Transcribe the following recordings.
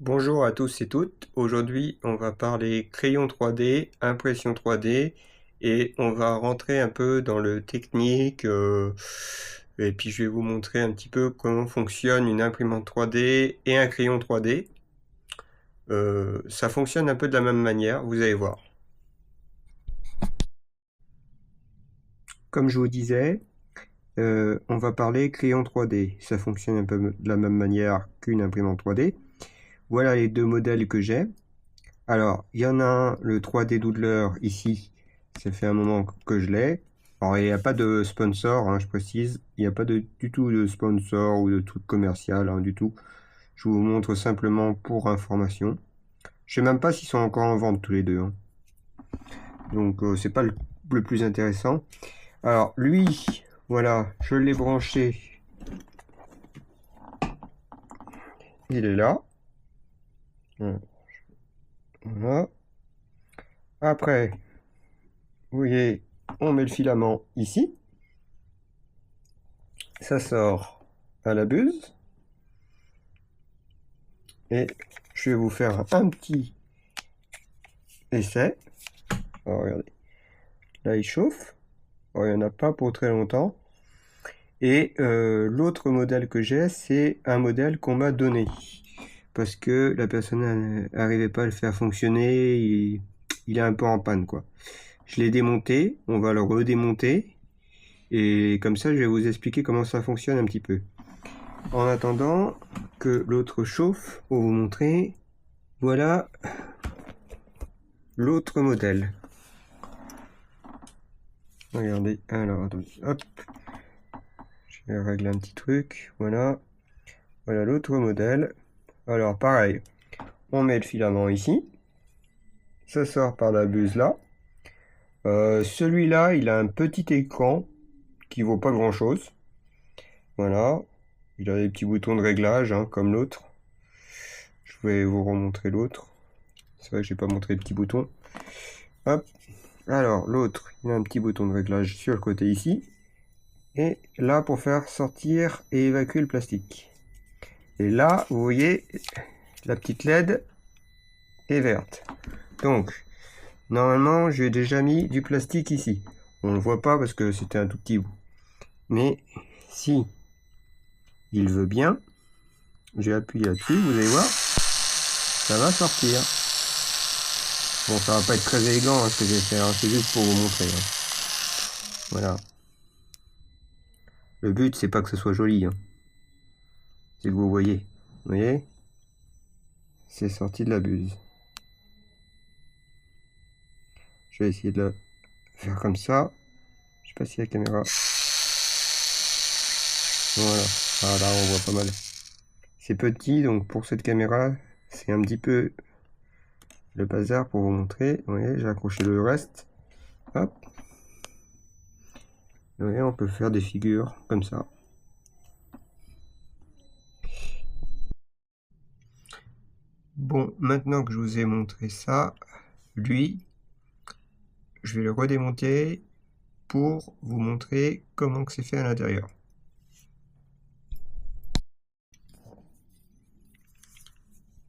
Bonjour à tous et toutes. Aujourd'hui, on va parler crayon 3D, impression 3D et on va rentrer un peu dans le technique et puis je vais vous montrer un petit peu comment fonctionne une imprimante 3D et un crayon 3D. Ça fonctionne un peu de la même manière, vous allez voir. Comme je vous disais, on va parler crayon 3D. Ça fonctionne un peu de la même manière qu'une imprimante 3D. Voilà les deux modèles que j'ai. Alors, il y en a un, le 3D Doodler, ici, ça fait un moment que je l'ai. Alors, il n'y a pas de sponsor, hein, je précise. Il n'y a pas du tout de sponsor ou de truc commercial, hein, du tout. Je vous montre simplement pour information. Je sais même pas s'ils sont encore en vente tous les deux, hein. Donc, c'est pas le plus intéressant. Alors, lui, voilà, je l'ai branché. Il est là. Voilà. Après, vous voyez, on met le filament ici. Ça sort à la buse. Et je vais vous faire un petit essai. Alors, regardez. Là, il chauffe. Alors, il n'y en a pas pour très longtemps. Et l'autre modèle que j'ai, c'est un modèle qu'on m'a donné. Parce que la personne n'arrivait pas à le faire fonctionner. Il est un peu en panne, quoi. Je l'ai démonté. On va le redémonter. Et comme ça, je vais vous expliquer comment ça fonctionne un petit peu. En attendant que l'autre chauffe, pour vous montrer, voilà l'autre modèle. Regardez, alors attendez, hop, je vais régler un petit truc, voilà. Voilà l'autre modèle. Alors pareil, on met le filament ici. Ça sort par la buse là. Celui-là, il a un petit écran qui vaut pas grand-chose. Voilà. Il a des petits boutons de réglage, hein, comme l'autre. Je vais vous remontrer l'autre. C'est vrai que j'ai pas montré les petits boutons. Hop. Alors, l'autre, il a un petit bouton de réglage sur le côté ici. Et là, pour faire sortir et évacuer le plastique. Et là, vous voyez, la petite LED est verte. Donc, normalement, j'ai déjà mis du plastique ici. On ne le voit pas parce que c'était un tout petit bout. Mais si il veut bien, j'ai appuyé là-dessus, vous allez voir, ça va sortir. Bon, ça va pas être très élégant, hein, ce que je vais faire, hein, c'est juste pour vous montrer, hein. Voilà. Le but, c'est pas que ce soit joli, hein. C'est que vous voyez. Vous voyez? C'est sorti de la buse. Je vais essayer de le faire comme ça. Je sais pas si la caméra... Voilà. Ah là, on voit pas mal. C'est petit, donc pour cette caméra, c'est un petit peu le bazar pour vous montrer. Vous voyez, j'ai accroché le reste. Hop. Vous voyez, on peut faire des figures comme ça. Bon, maintenant que je vous ai montré ça, lui, je vais le redémonter pour vous montrer comment que c'est fait à l'intérieur.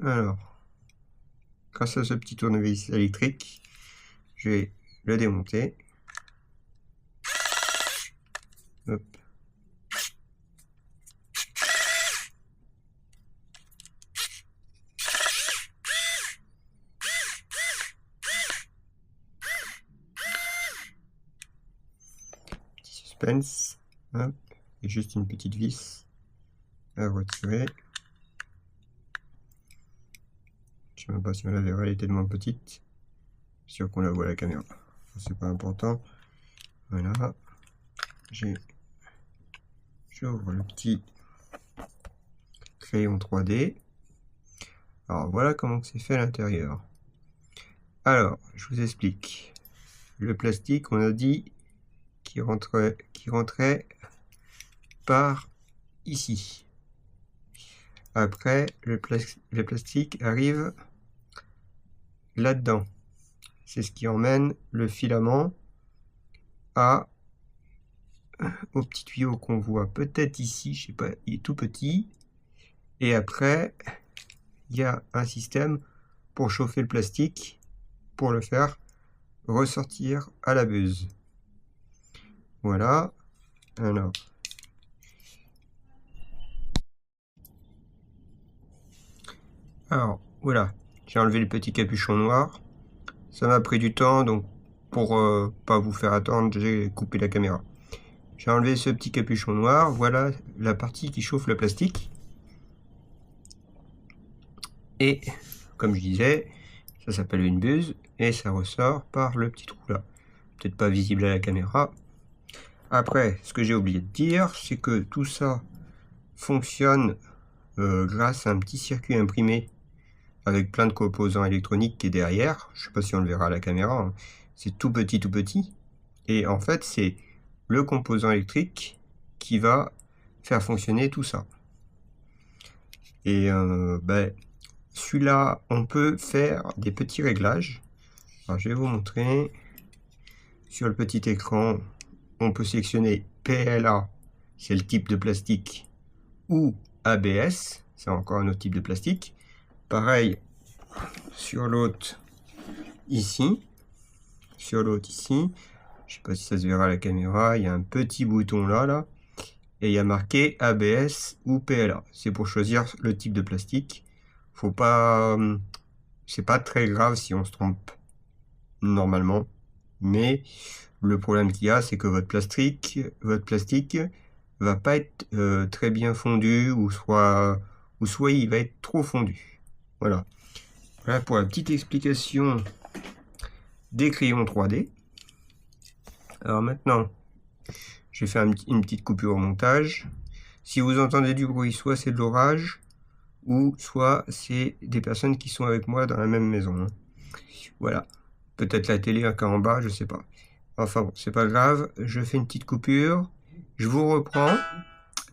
Alors, grâce à ce petit tournevis électrique, je vais le démonter. Hop. Petit suspense. Hop. Et juste une petite vis à retirer. Je sais même pas si on la verra, elle est tellement petite. Sûr qu'on la voit à la caméra. C'est pas important. Voilà. J'ouvre le petit crayon 3D. Alors voilà comment c'est fait à l'intérieur. Alors, je vous explique. Le plastique, on a dit qu'il rentrait par ici. Après, le plastique arrive là-dedans. C'est ce qui emmène le filament au petit tuyau qu'on voit peut-être ici, je sais pas, il est tout petit. Et après, il y a un système pour chauffer le plastique, pour le faire ressortir à la buse. Voilà. Alors voilà, j'ai enlevé le petit capuchon noir. Ça m'a pris du temps, donc pour pas vous faire attendre, j'ai coupé la caméra. J'ai enlevé ce petit capuchon noir. Voilà la partie qui chauffe le plastique. Et comme je disais, ça s'appelle une buse et ça ressort par le petit trou là. Peut-être pas visible à la caméra. Après, ce que j'ai oublié de dire, c'est que tout ça fonctionne grâce à un petit circuit imprimé avec plein de composants électroniques qui est derrière. Je sais pas si on le verra à la caméra, hein. C'est tout petit. Et en fait, c'est le composant électrique qui va faire fonctionner tout ça. Et celui-là, on peut faire des petits réglages. Alors, je vais vous montrer. Sur le petit écran, on peut sélectionner PLA, c'est le type de plastique, ou ABS, c'est encore un autre type de plastique. Pareil sur l'autre ici. Sur l'autre ici, je sais pas si ça se verra à la caméra, il y a un petit bouton là, et il y a marqué ABS ou PLA. C'est pour choisir le type de plastique. Faut pas, c'est pas très grave si on se trompe normalement, mais le problème qu'il y a, c'est que votre plastique va pas être très bien fondu, ou soit il va être trop fondu. Voilà. Voilà pour la petite explication des crayons 3D. Alors maintenant, je vais faire une petite coupure au montage. Si vous entendez du bruit, soit c'est de l'orage, ou soit c'est des personnes qui sont avec moi dans la même maison. Voilà. Peut-être la télé encore en bas, je sais pas. Enfin bon, c'est pas grave. Je fais une petite coupure. Je vous reprends.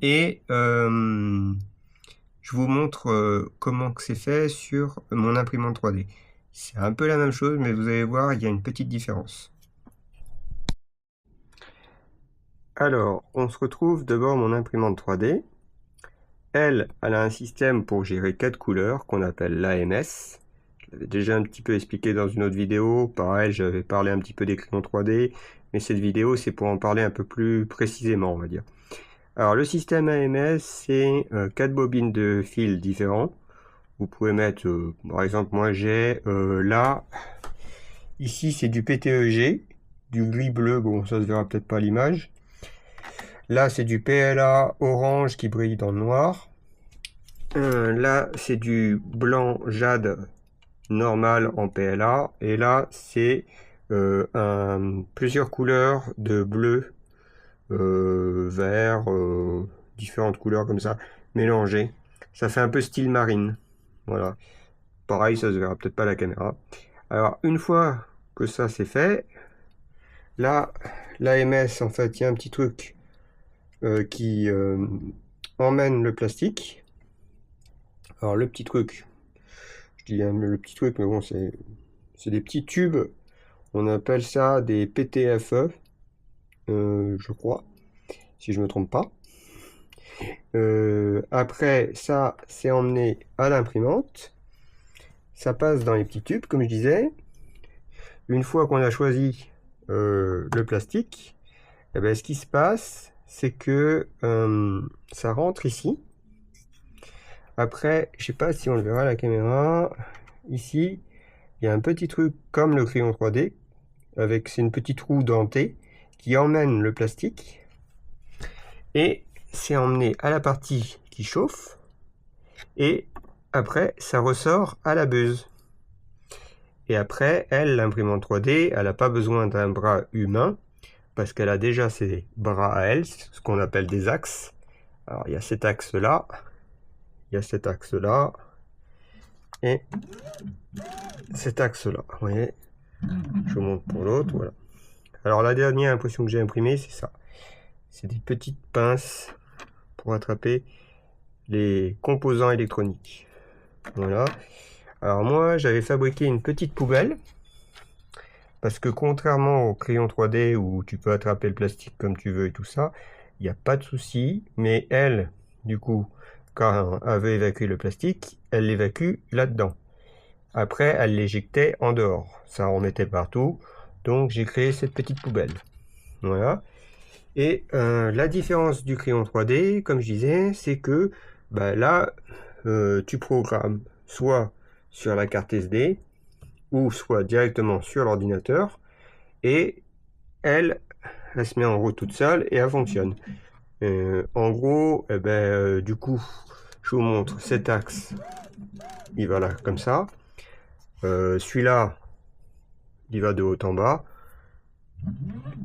Et je vous montre comment que c'est fait sur mon imprimante 3D. C'est un peu la même chose, mais vous allez voir, il y a une petite différence. Alors, on se retrouve devant mon imprimante 3D. Elle a un système pour gérer 4 couleurs qu'on appelle l'AMS. Je l'avais déjà un petit peu expliqué dans une autre vidéo. Pareil, j'avais parlé un petit peu des crayons 3D, mais cette vidéo, c'est pour en parler un peu plus précisément, on va dire. Alors, le système AMS, c'est 4 bobines de fils différents. Vous pouvez mettre, par exemple, moi j'ai là, ici c'est du PTEG, du gris-bleu, bon ça se verra peut-être pas à l'image. Là c'est du PLA orange qui brille dans le noir. Là c'est du blanc jade normal en PLA. Et là c'est plusieurs couleurs de bleu, vert, différentes couleurs comme ça, mélangées. Ça fait un peu style marine. Voilà. Pareil, ça se verra peut-être pas à la caméra. Alors, une fois que ça c'est fait, là, l'AMS, en fait, il y a un petit truc qui emmène le plastique. Alors, le petit truc, je dis le petit truc, mais bon, c'est des petits tubes. On appelle ça des PTFE, je crois, si je me trompe pas. Après, ça, c'est emmené à l'imprimante. Ça passe dans les petits tubes, comme je disais. Une fois qu'on a choisi le plastique, eh bien, ce qui se passe, c'est que ça rentre ici. Après, je sais pas si on le verra à la caméra. Ici, il y a un petit truc comme le crayon 3D, avec c'est une petite roue dentée qui emmène le plastique. Et c'est emmené à la partie qui chauffe. Et après, ça ressort à la buse. Et après, elle, l'imprimante 3D, elle n'a pas besoin d'un bras humain, parce qu'elle a déjà ses bras à elle, ce qu'on appelle des axes. Alors, il y a cet axe-là, il y a cet axe-là, et cet axe-là. Vous voyez, je vous montre pour l'autre, voilà. Alors, la dernière impression que j'ai imprimée, c'est ça. C'est des petites pinces pour attraper les composants électroniques. Voilà. Alors moi, j'avais fabriqué une petite poubelle, parce que contrairement au crayon 3D où tu peux attraper le plastique comme tu veux et tout ça, il n'y a pas de souci. Mais elle, du coup, quand elle veut évacuer le plastique, elle l'évacue là-dedans. Après, elle l'éjectait en dehors. Ça en mettait partout. Donc, j'ai créé cette petite poubelle. Voilà. Et la différence du crayon 3D, comme je disais, c'est que là, tu programmes soit sur la carte SD ou soit directement sur l'ordinateur et elle se met en route toute seule et elle fonctionne. En gros, du coup, je vous montre cet axe, il va là comme ça. Celui-là, il va de haut en bas.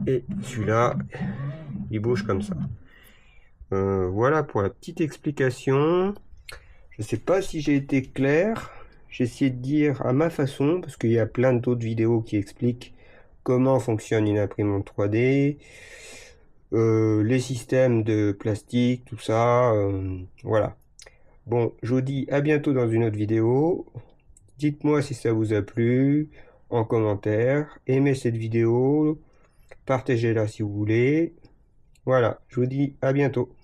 Et celui-là, il bouge comme ça. Voilà pour la petite explication. Je ne sais pas si j'ai été clair. J'ai essayé de dire à ma façon, parce qu'il y a plein d'autres vidéos qui expliquent comment fonctionne une imprimante 3D, les systèmes de plastique, tout ça. Voilà. Bon, je vous dis à bientôt dans une autre vidéo. Dites-moi si ça vous a plu en commentaire. Aimez cette vidéo. Partagez-la si vous voulez. Voilà, je vous dis à bientôt.